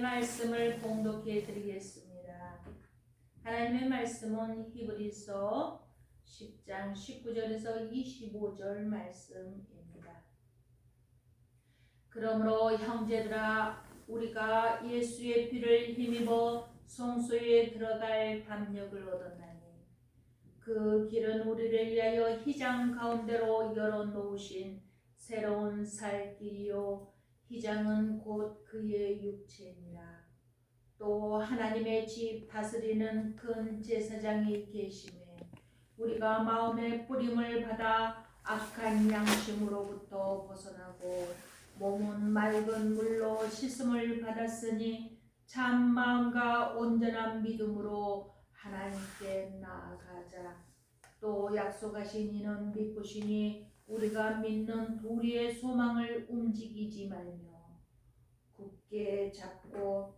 말씀을 봉독해 드리겠습니다. 하나님의 말씀은 히브리서 10장 19절에서 25절 말씀입니다. 그러므로 형제들아, 우리가 예수의 피를 힘입어 성소에 들어갈 담력을 얻었나니 그 길은 우리를 위하여 휘장 가운데로 열어놓으신 새로운 살 길이요, 휘장은 곧 그의 육체니라. 또 하나님의 집 다스리는 큰 제사장이 계심에 우리가 마음의 뿌림을 받아 악한 양심으로부터 벗어나고 몸은 맑은 물로 씻음을 받았으니 참 마음과 온전한 믿음으로 하나님께 나아가자. 또 약속하신 이는 믿으시니 우리가 믿는 도리의 소망을 움직이지 말며 굳게 잡고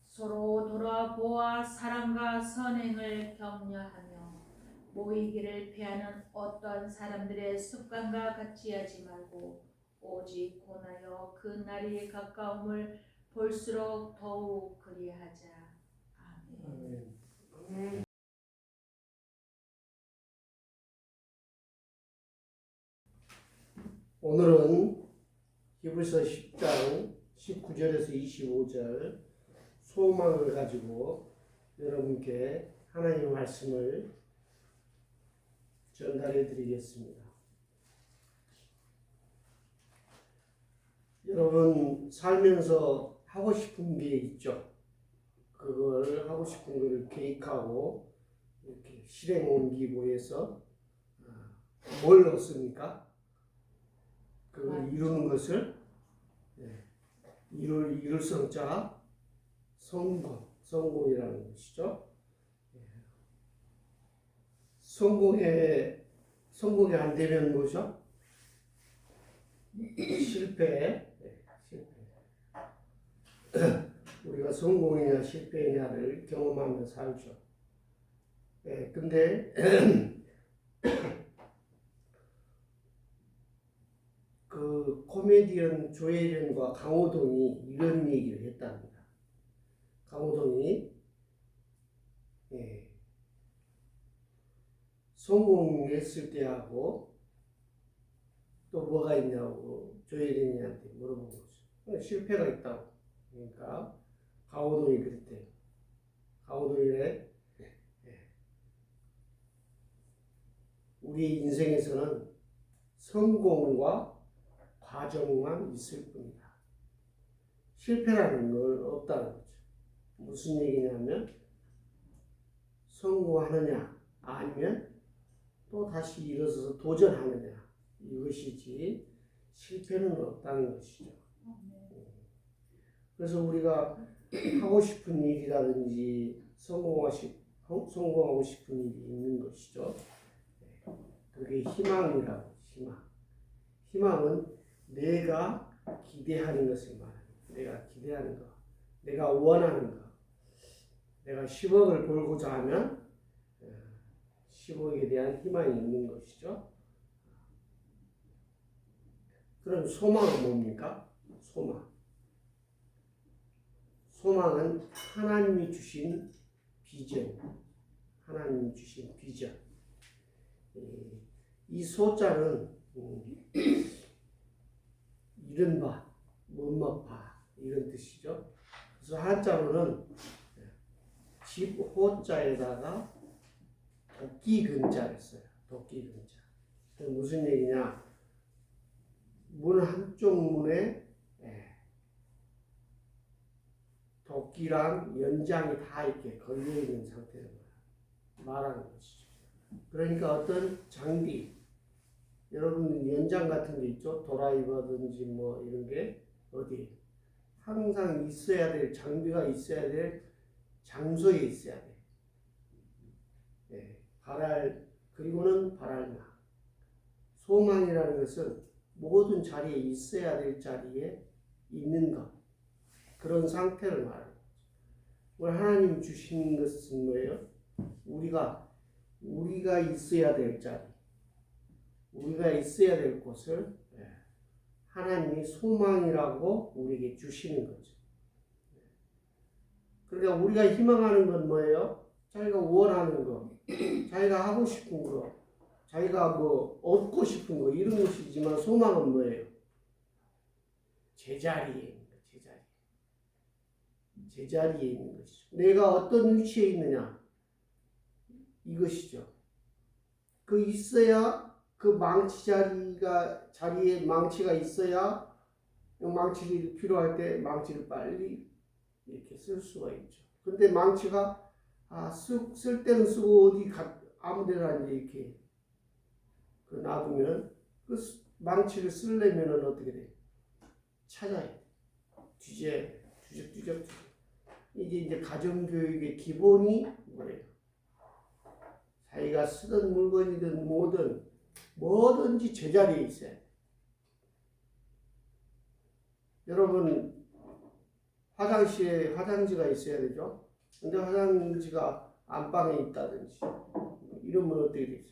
서로 돌아보아 사랑과 선행을 격려하며 모이기를 피하는 어떠한 사람들의 습관과 같이 하지 말고 오직 권하여 그 날이 가까움을 볼수록 더욱 그리하자. 아멘. 오늘은 히브리서 10장 19절에서 25절 소망을 가지고 여러분께 하나님의 말씀을 전달해 드리겠습니다. 여러분 살면서 하고 싶은 게 있죠. 그걸 하고 싶은 걸 계획하고 이렇게 실행 옮기고 해서 뭘 얻습니까? 그걸 이루는 것을 이룰 성자 성공이라는 것이죠. 성공이 안 되면 뭐죠? 실패. 우리가 성공이냐 실패냐를 경험하며 살죠. 근데 그 코미디언 조혜련과 강호동이 이런 얘기를 했답니다. 강호동이 성공했을 때하고 또 뭐가 있냐고 조혜련이한테 물어본 거죠. 실패가 있다고. 그러니까 강호동이 그랬대요. 강호동이래. 우리 인생에서는 성공과 과정만 있을 뿐이다. 실패라는 건 없다는 거죠. 무슨 얘기냐면 성공하느냐 아니면 또 다시 일어서서 도전하느냐 이것이지 실패는 없다는 것이죠. 그래서 우리가 하고 싶은 일이라든지 성공하고 싶은 일이 있는 것이죠. 그게 희망이라고. 희망은 내가 기대하는 것을 말합니다. 내가 기대하는 것, 내가 원하는 것. 내가 10억을 벌고자 하면 10억에 대한 희망이 있는 것이죠. 그럼 소망은 뭡니까? 소망은 하나님이 주신 비전. 하나님이 주신 비전. 이 소자는 이른바, 못먹바 이런 뜻이죠. 그래서 한자로는 집 호자에다가 도끼 근자를 써요. 도끼 근자. 무슨 얘기냐? 문 한쪽 문에 도끼랑 연장이 다 이렇게 걸려있는 상태를 말하는 것이죠. 그러니까 어떤 장비, 여러분 연장 같은 게 있죠? 드라이버든지 뭐 이런 게 어디 항상 있어야 될 장비가 있어야 될 장소에 있어야 돼. 그리고는 바랄나. 소망이라는 것은 모든 자리에 있어야 될 자리에 있는 것. 그런 상태를 말해요. 오늘 하나님 주신 것은 뭐예요? 우리가 있어야 될 자리, 우리가 있어야 될 곳을 하나님이 소망이라고 우리에게 주시는 거죠. 그러니까 우리가 희망하는 건 뭐예요? 자기가 원하는 거, 자기가 하고 싶은 거, 자기가 뭐 얻고 싶은 거 이런 것이지만 소망은 뭐예요? 제자리에 있는 거, 제자리에 있는 것이죠. 내가 어떤 위치에 있느냐 이것이죠. 그 있어야 그 망치 자리에 망치가 있어야 망치를 필요할 때 망치를 빨리 이렇게 쓸 수가 있죠. 근데 망치가 쓸 때는 쓰고 아무데나 이제 이렇게 놔두면 그 망치를 쓰려면은 어떻게 돼? 찾아야 돼. 뒤적. 이게 이제 가정교육의 기본이 뭐예요? 자기가 쓰던 물건이든 뭐든지 제자리에 있어야 돼. 여러분 화장실에 화장지가 있어야 되죠. 근데 화장지가 안방에 있다든지 이러면 어떻게 되죠?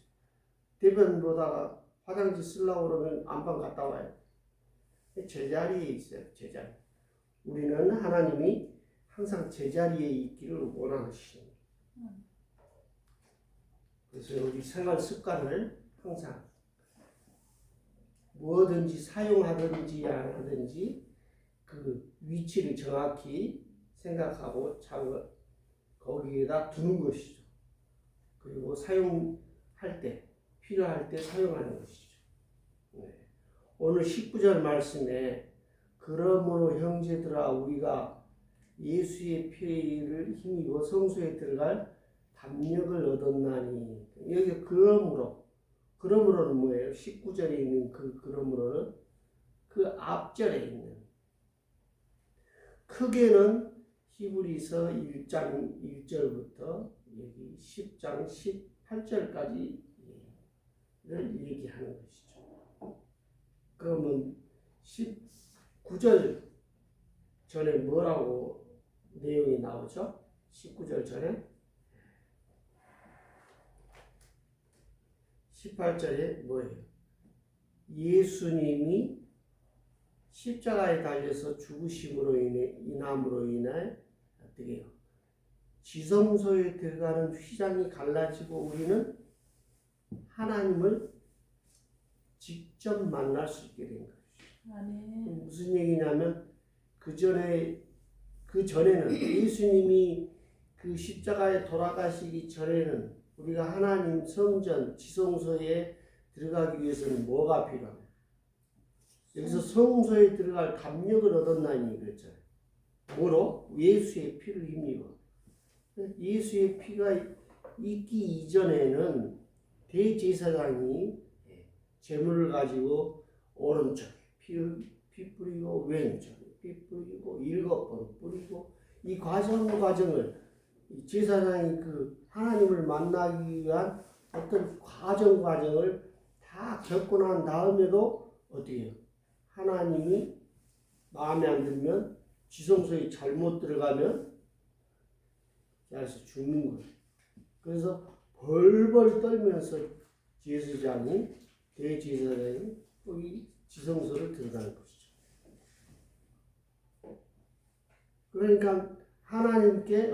대변 보다가 화장지 쓰려고 그러면 안방 갔다 와야 돼. 제자리에 있어요. 제자리. 우리는 하나님이 항상 제자리에 있기를 원하시는 거예요. 그래서 우리 생활 습관을 항상 뭐든지 사용하든지 안 하든지 그 위치를 정확히 생각하고 거기에다 두는 것이죠. 그리고 사용할 때, 필요할 때 사용하는 것이죠. 네. 오늘 19절 말씀에 그러므로 형제들아 우리가 예수의 피를 힘입어 성소에 들어갈 담력을 얻었나니. 여기 그러므로는 뭐예요? 19절에 있는 그러므로는 그 앞절에 있는 크게는 히브리서 1장 1절부터 여기 10장 18절까지를 얘기하는 것이죠. 그러면 19절 전에 뭐라고 내용이 나오죠? 19절 전에 18절에 뭐예요? 예수님이 십자가에 달려서 죽으심으로 인함으로 인해 어떻게 해요? 지성소에 들어가는 휘장이 갈라지고 우리는 하나님을 직접 만날 수 있게 된 거예요. 아멘. 무슨 얘기냐면 그 전에는 예수님이 그 십자가에 돌아가시기 전에는 우리가 하나님 성전 지성소에 들어가기 위해서는 뭐가 필요합니까? 여기서 성소에 들어갈 담력을 얻었나니 그랬잖아요. 뭐로? 예수의 피를 힘입어. 예수의 피가 있기 이전에는 대제사장이 제물을 가지고 오른쪽에 피 뿌리고 왼쪽에 피 뿌리고 7번 뿌리고 이 과정을 제사장이 그 하나님을 만나기 위한 어떤 과정을 다 겪고 난 다음에도 어떻게 해요? 하나님이 마음에 안 들면 지성소에 잘못 들어가면 그래서 죽는 거예요. 그래서 벌벌 떨면서 대제사장이 이 지성소를 들어가는 것이죠. 그러니까 하나님께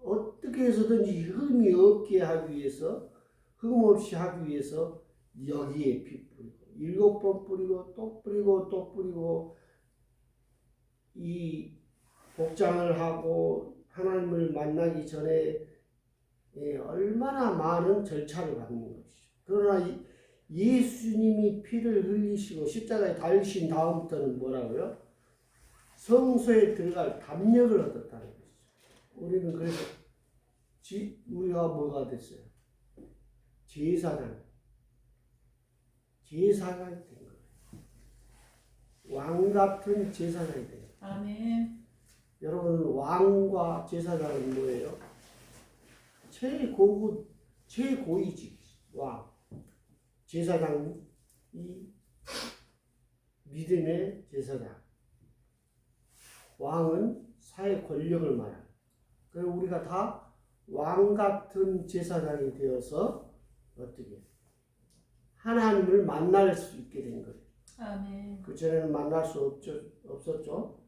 어떻게 해서든지 흠이 없게 하기 위해서 흠 없이 하기 위해서 여기에 피 뿌리고 7번 뿌리고 또 뿌리고 또 뿌리고 이 복장을 하고 하나님을 만나기 전에 얼마나 많은 절차를 받는 것이죠. 그러나 예수님이 피를 흘리시고 십자가에 달리신 다음부터는 뭐라고요? 성소에 들어갈 담력을 얻었다는 것이죠. 우리는 그래서 우리가 뭐가 됐어요? 제사장이 된 거예요. 왕 같은 제사장이 된 거예요. 아멘. 여러분 왕과 제사장은 뭐예요? 최고위직 왕. 제사장이 믿음의 제사장. 왕은 사회 권력을 말합니다. 그래서 우리가 다 왕 같은 제사장이 되어서 어떻게 하나님을 만날 수 있게 된 거예요. 아멘. 그 전에는 만날 수 없었죠.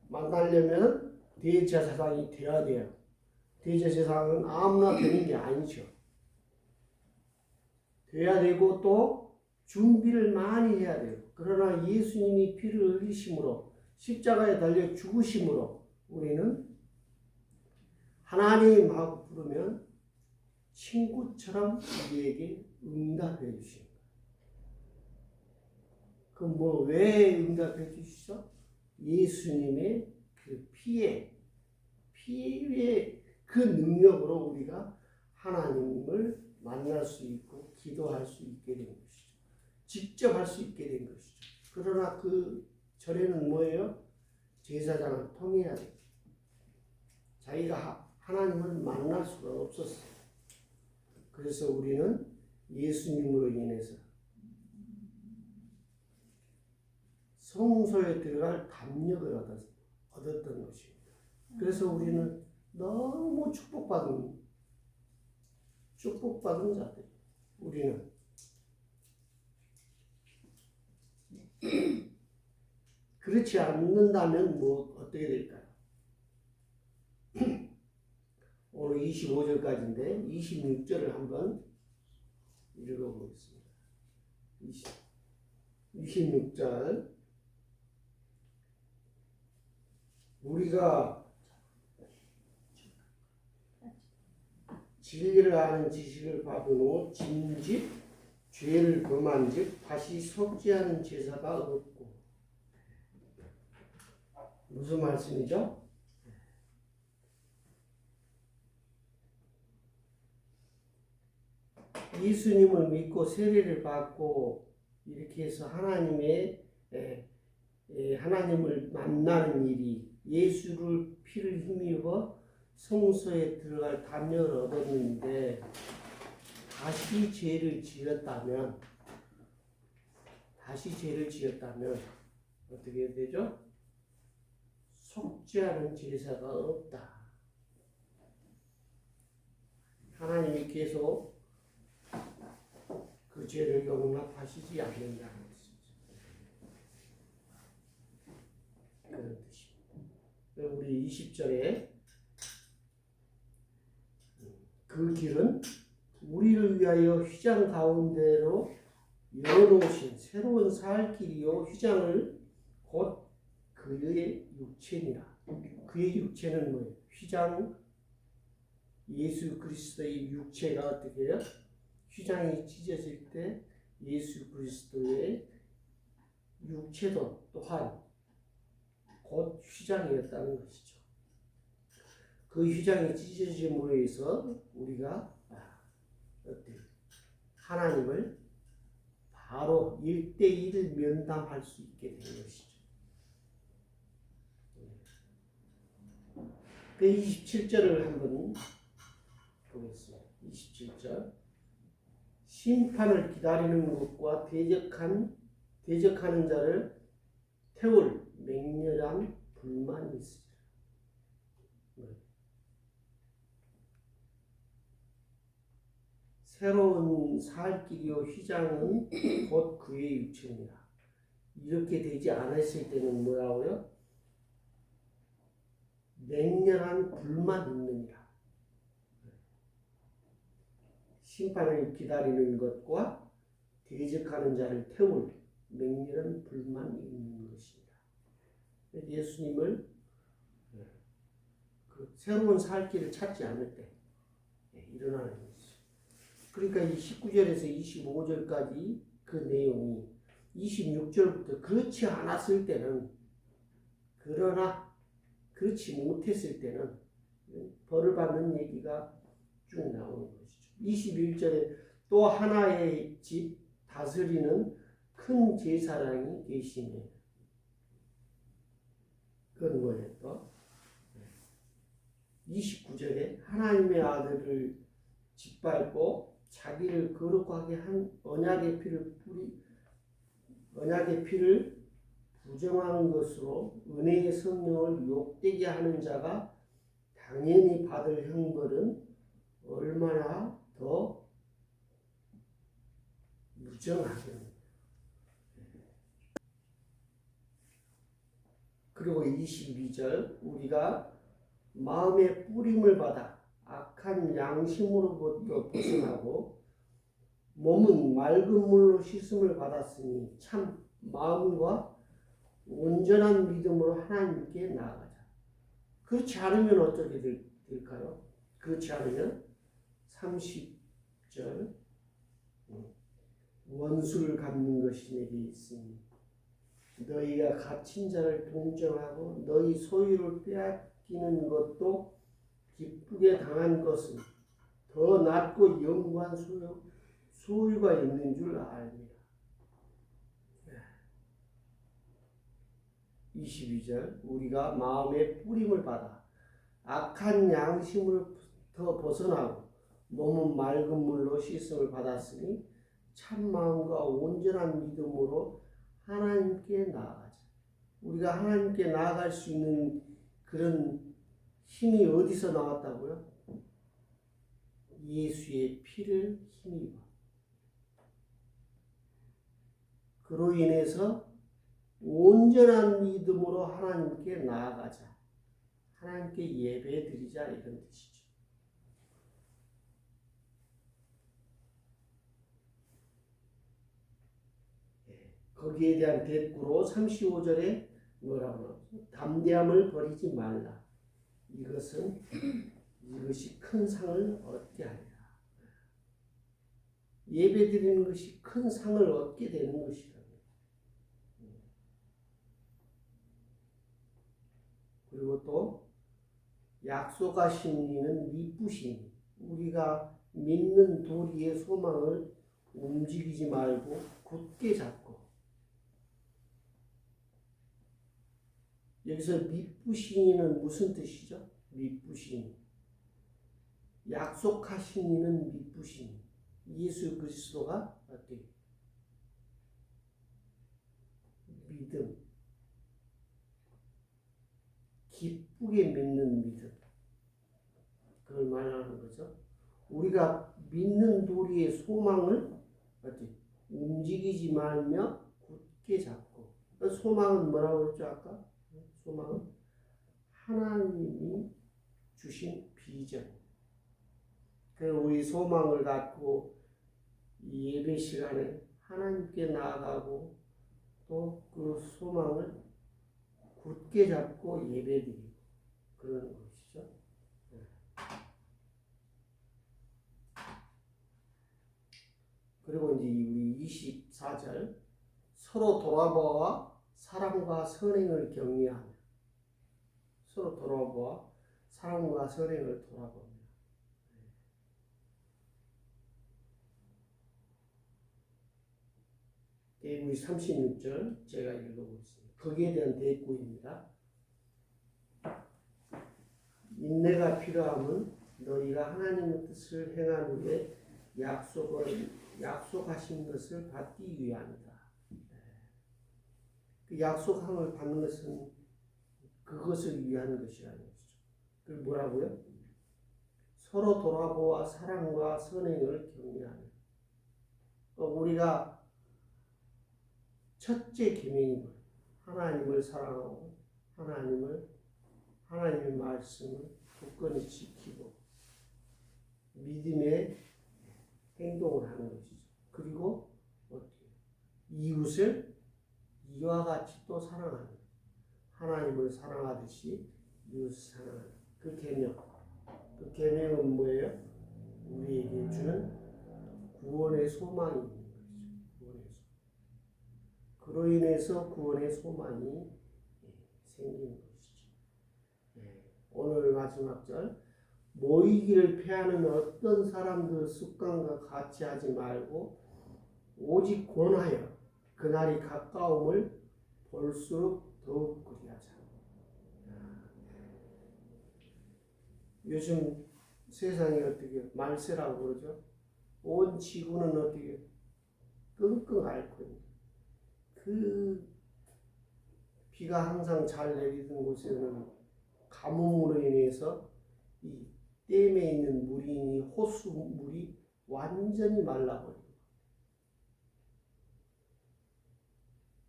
만나려면 대제사장이 되어야 돼요. 대제사장은 아무나 되는 게 아니죠. 돼야 되고 또 준비를 많이 해야 돼요. 그러나 예수님이 피를 흘리심으로 십자가에 달려 죽으심으로 우리는 하나님하고 부르면 친구처럼 우리에게 응답해 주십니다. 그럼 뭐 왜 응답해 주시죠? 예수님의 그 피의 그 능력으로 우리가 하나님을 만날 수 있고 기도할 수 있게 된 것이죠. 직접 할 수 있게 된 것이죠. 그러나 그 전에는 뭐예요? 제사장을 통해야 돼요. 자기가 하나님을 만날 수가 없었어요. 그래서 우리는 예수님으로 인해서 성소에 들어갈 담력을 얻었던 것입니다. 그래서 우리는 너무 축복받은 자들. 우리는 그렇지 않는다면 뭐 어떻게 될까요? 오늘 25절까지인데 26절을 한번 읽어보겠습니다. 26절 우리가 진리를 아는 지식을 받은 후 진즉 죄를 범한즉 다시 속죄하는 제사가 없고. 무슨 말씀이죠? 예수님을 믿고 세례를 받고 이렇게 해서 하나님을 만나는 일이 예수를 피를 힘입어 성소에 들어갈 담력을 얻었는데 다시 죄를 지었다면 어떻게 되죠? 속죄하는 제사가 없다. 하나님이 계속 그 죄를 용납하시지 않는다는 것이죠. 그런 뜻입니다. 우리 20절에 그 길은 우리를 위하여 휘장 가운데로 열어놓으신 새로운 살 길이요 휘장을 곧 그의 육체니라. 그의 육체는 뭐예요? 휘장, 예수 그리스도의 육체가 어떻게 해요? 휘장이 찢어질 때 예수 그리스도의 육체도 또한 곧 휘장이었다는 것이죠. 그 휘장이 찢어짐으로 해서 우리가 하나님을 바로 1대1 면담할 수 있게 된 것이죠. 그 27절을 한번 보겠습니다. 27절 심판을 기다리는 것과 대적하는 자를 태울 맹렬한 불만이 있으리라. 새로운 살 길이요 휘장은 곧 그의 육체니라. 이렇게 되지 않았을 때는 뭐라고요? 맹렬한 불만 있느니라. 심판을 기다리는 것과 대적하는 자를 태울 맹렬한 불만이 있는 것입니다. 예수님을 그 새로운 살 길을 찾지 않을 때 일어나는 것이죠. 그러니까 이 19절에서 25절까지 그 내용이 26절부터 그렇지 않았을 때는 그러나 그렇지 못했을 때는 벌을 받는 얘기가 쭉 나오는 것이죠. 21절에 또 하나의 집 다스리는 큰 제사장이 계시네. 그건 뭐예요? 또 29절에 하나님의 아들을 짓밟고 자기를 거룩하게 한 언약의 피를 부정한 것으로 은혜의 성령을 욕되게 하는 자가 당연히 받을 형벌은 얼마나 더 무정하겠느냐. 그리고 22절 우리가 마음의 뿌림을 받아 악한 양심으로부터 벗어나고 몸은 맑은 물로 씻음을 받았으니 참 마음과 온전한 믿음으로 하나님께 나아가자. 그렇지 않으면 어떻게 될까요? 그렇지 않으면 30절 원수를 갚는 것이 내게 있으니 너희가 갇힌 자를 동정하고 너희 소유를 빼앗기는 것도 기쁘게 당한 것은 더 낫고 영구한 소유가 있는 줄 알미라. 22절 우리가 마음의 뿌림을 받아 악한 양심으로부터 벗어나고 몸은 맑은 물로 씻음을 받았으니 참 마음과 온전한 믿음으로 하나님께 나아가자. 우리가 하나님께 나아갈 수 있는 그런 힘이 어디서 나왔다고요? 예수의 피를 힘입어. 그로 인해서 온전한 믿음으로 하나님께 나아가자. 하나님께 예배드리자 이런 뜻이죠. 거기에 대한 대꾸로 35절에 뭐라고 나오죠? 담대함을 버리지 말라. 이것이 큰 상을 얻게 하리라. 예배드리는 것이 큰 상을 얻게 되는 것이라고. 그리고 또 약속하신 이는 미쁘시니 우리가 믿는 도리의 소망을 움직이지 말고 굳게 잡고. 여기서 미쁘신 이는 무슨 뜻이죠? 미쁘신 이. 약속하신 이는 미쁘신 이. 예수 그리스도가 어떻게? 믿음. 기쁘게 믿는 믿음. 그걸 말하는 거죠. 우리가 믿는 도리의 소망을 어떻게? 움직이지 말며 굳게 잡고. 소망은 뭐라고 그랬죠 아까? 소망은 하나님이 주신 비전. 우리 소망을 갖고 이 예배 시간에 하나님께 나아가고 또 그 소망을 굳게 잡고 예배드리고 그런 것이죠. 그리고 이제 우리 24절 서로 돌아보아 사랑과 선행을 격려하며 서로 돌아보아 사랑과 선행을 돌아보며 우리 36절 제가 읽어보겠습니다. 거기에 대한 대꾸입니다. 인내가 필요함은 너희가 하나님의 뜻을 행한 후에 약속하신 것을 받기 위함이다. 그 약속함을 받는 것은 그것을 위한 것이라는 것이죠. 그 뭐라고요? 서로 돌아보아 사랑과 선행을 격려하며. 우리가 첫째 계명인 거예요. 하나님을 사랑하고 하나님의 말씀을 굳건히 지키고 믿음의 행동을 하는 것이죠. 그리고 어떻게 이웃을 이와 같이 또 사랑하는, 하나님을 사랑하듯이 이웃을 사랑하는 그 계명. 그 계명은 뭐예요? 우리에게 주는 구원의 소망이 있는 것이죠. 구원의 소망. 그로 인해서 구원의 소망이 생기는 것이죠. 오늘 마지막 절 모이기를 피하는 어떤 사람들 습관과 같이 하지 말고 오직 권하여 그날이 가까움을 볼수록 더욱 그리하자. 요즘 세상이 어떻게 말세라고 그러죠? 온 지구는 어떻게 끙끙 앓고 있는 그 비가 항상 잘 내리던 곳에는 가뭄으로 인해서 이 댐에 있는 물이 호수물이 완전히 말라버리고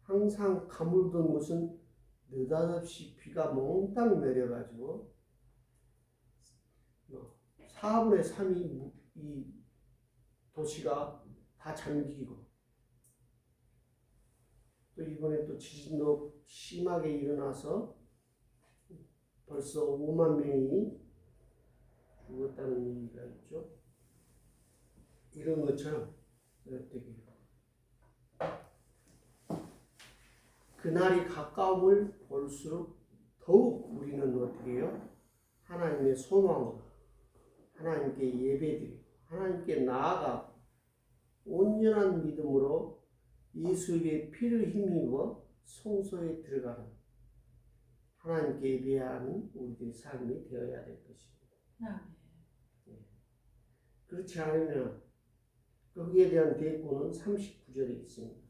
항상 가물던 곳은 느닷없이 비가 몽땅 내려가지고 4분의 3이 이 도시가 다 잠기고 또 이번에 또 지진도 심하게 일어나서 벌써 5만 명이 죽었다는 얘기가 있죠. 이런 것처럼 되게 그날이 가까움을 볼수록 더욱 우리는 어떻게 해요? 하나님의 소망으로 하나님께 예배드리고 하나님께 나아가 온전한 믿음으로 예수의 피를 힘입어 성소에 들어가는 하나님께 예배하는 우리들의 삶이 되어야 될 것입니다. 아멘. 그렇지 않으면 거기에 대한 대꾸는 39절에 있습니다.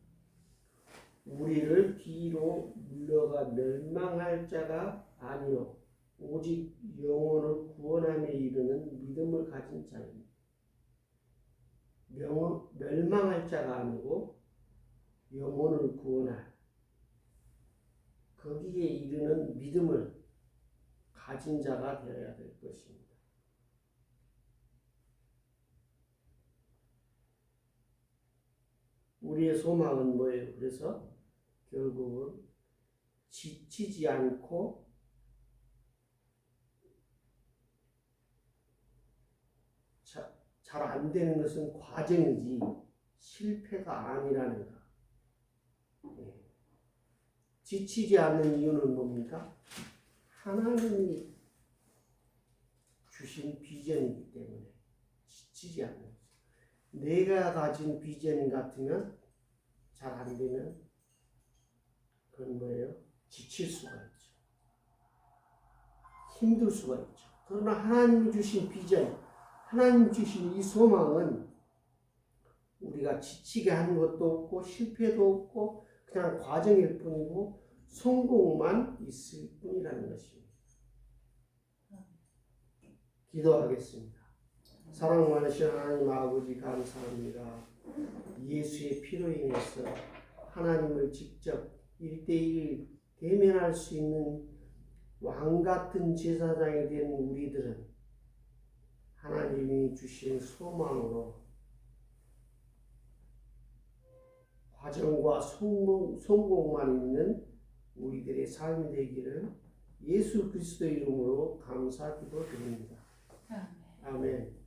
우리를 뒤로 물러가 멸망할 자가 아니요 오직 영혼을 구원함에 이르는 믿음을 가진 자입니다. 멸망할 자가 아니고 영혼을 구원할 거기에 이르는 믿음을 가진 자가 되어야 될 것입니다. 우리의 소망은 뭐예요? 그래서 결국은 지치지 않고 잘 안 되는 것은 과정이지 실패가 아니라는 것. 지치지 않는 이유는 뭡니까? 하나님이 주신 비전이기 때문에 지치지 않는 거죠. 내가 가진 비전 같으면 잘 안 되면 그건 뭐예요? 지칠 수가 있죠. 힘들 수가 있죠. 그러나 하나님이 주신 비전, 하나님이 주신 이 소망은 우리가 지치게 하는 것도 없고 실패도 없고 그냥 과정일 뿐이고 성공만 있을 뿐이라는 것입니다. 기도하겠습니다. 사랑 많으신 하나님 아버지 감사합니다. 예수의 피로 인해서 하나님을 직접 1대1 대면할 수 있는 왕같은 제사장이 된 우리들은 하나님이 주신 소망으로 과정과 성공만 있는 우리들의 삶이 되기를 예수 그리스도의 이름으로 감사 기도드립니다. 아멘. 아멘.